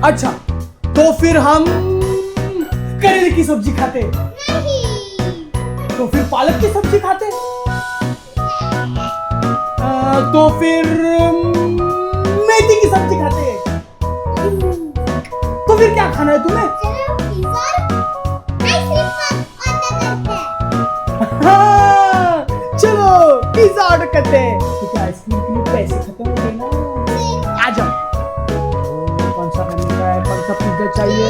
अच्छा, तो फिर हम करेले की सब्जी खाते। नहीं। तो फिर पालक की सब्जी खाते। तो फिर मेथी की सब्जी खाते। तो फिर क्या खाना है तुम्हें? चलो पिज्जा और आइसक्रीम हाँ, चलो पिज्जा ऑर्डर करते हैं। क्योंकि आइसक्रीम के लिए पैसे खत्म हो गए ना। आ जाओ। कौन सा खाने का है? कौन सा पिज्जा चाहिए?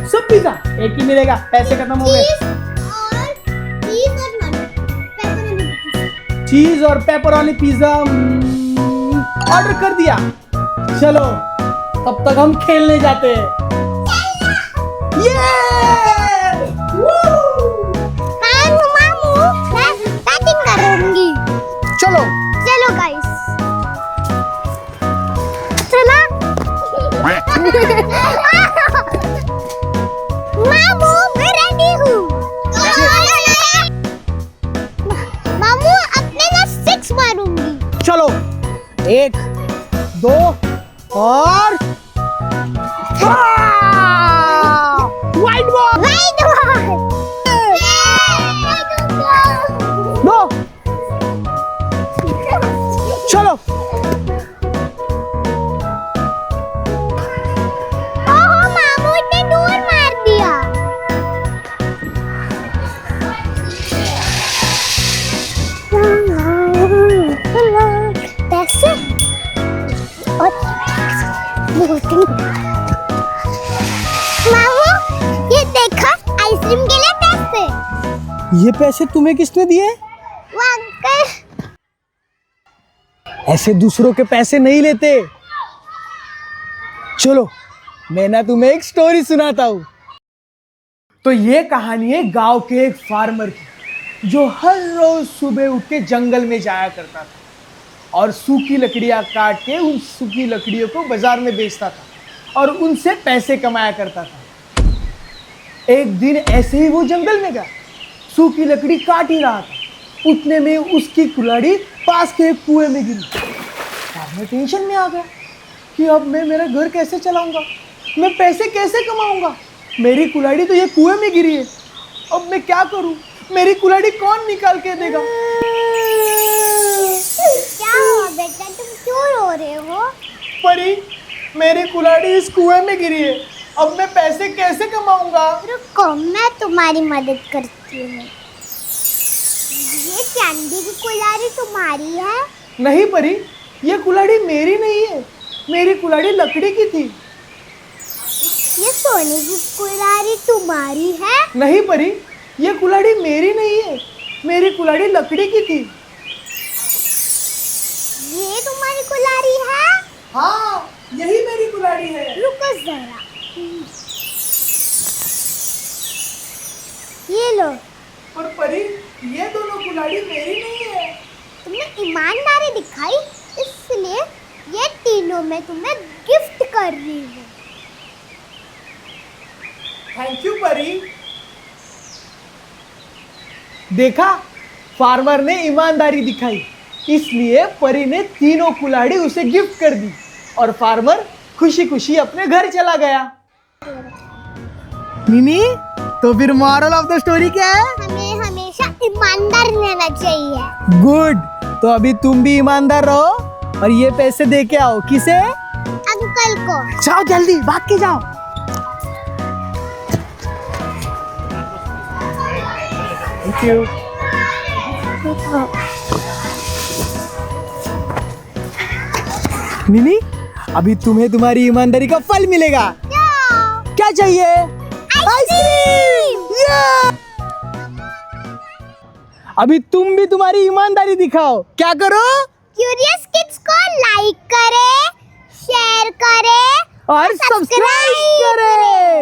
सब पिज्जा एक ही मिलेगा, पैसे खत्म हो गए। चीज और पेपरोनी पिज्जा ऑर्डर कर दिया। चलो तब तक हम खेलने जाते हैं। चलो चलो गाइस, चला। मामू मैं रेडी हूँ। मामू अपने ना 6 मारूंगी। चलो 1 2 और वाइट बॉल दो। चलो ओहो मामू ने दूर मार दिया। पैसे और मामू ये देखा, आइसक्रीम के लिए पैसे। ये पैसे तुम्हें किसने दिए? वो अंकल। ऐसे दूसरों के पैसे नहीं लेते। चलो मैं ना तुम्हें एक स्टोरी सुनाता हूँ। तो ये कहानी है गांव के एक फार्मर की, जो हर रोज सुबह उठ के जंगल में जाया करता था और सूखी लकड़ियां काट के उन सूखी लकड़ियों को बाजार में बेचता था और उनसे पैसे कमाया करता था। एक दिन ऐसे ही वो जंगल में गया, सूखी लकड़ी काट ही रहा था। उतने में उसकी कुल्हाड़ी पास के एक कुएं में गिरी। फार्मर टेंशन में आ गया कि अब मैं मेरा घर कैसे चलाऊंगा, मैं पैसे कैसे कमाऊंगा। मेरी कुल्हाड़ी तो ये कुएं में गिरी है, अब मैं क्या करूं? मेरी कुल्हाड़ी कौन निकाल के देगा? क्या हुआ बेटा, तुम क्यों रो रहे हो? परी, मेरी कुल्हाड़ी इस कुएं में गिरी है, अब मैं पैसे कैसे कमाऊंगा? रुको मैं तुम्हारी मदद करती हूँ। ये चांदी की कुल्हाड़ी तुम्हारी है? नहीं परी, ये कुल्हाड़ी मेरी नहीं है, मेरी कुल्हाड़ी लकड़ी की थी। ये सोने की कुल्हाड़ी तुम्हारी है? नहीं परी, ये कुल्हाड़ी मेरी नहीं है, मेरी कुल्हाड़ी लकड़ी की थी। ये तुम्हारी कुल्हाड़ी है? हाँ, यही मेरी कुल्हाड़ी है। रुको जरा, ये लो। पर परी, ये दोनों कुल्हाड़ी मेरी नहीं है। तुमने ईमानदारी दिखाई, इसलिए ये तीनों मैं तुम्हें गिफ्ट कर रही हूँ। थैंक यू परी। देखा, फार्मर ने ईमानदारी दिखाई, इसलिए परी ने तीनों कुल्हाड़ी उसे गिफ्ट कर दी और फार्मर खुशी खुशी अपने घर चला गया। मिनी, तो फिर मॉरल ऑफ द स्टोरी क्या है? हमें हमेशा ईमानदार रहना चाहिए। गुड, तो अभी तुम भी ईमानदार रहो और ये पैसे दे के आओ। किसे? अंकल को। जाओ जल्दी, भाग के जाओ। Thank you. मिनी, अभी तुम्हें तुम्हारी ईमानदारी का फल मिलेगा। क्या चाहिए? आइसक्रीम। अभी तुम भी तुम्हारी ईमानदारी दिखाओ। क्या करो? क्यूरियस किड्स को लाइक करें, शेयर करें और सब्सक्राइब करें।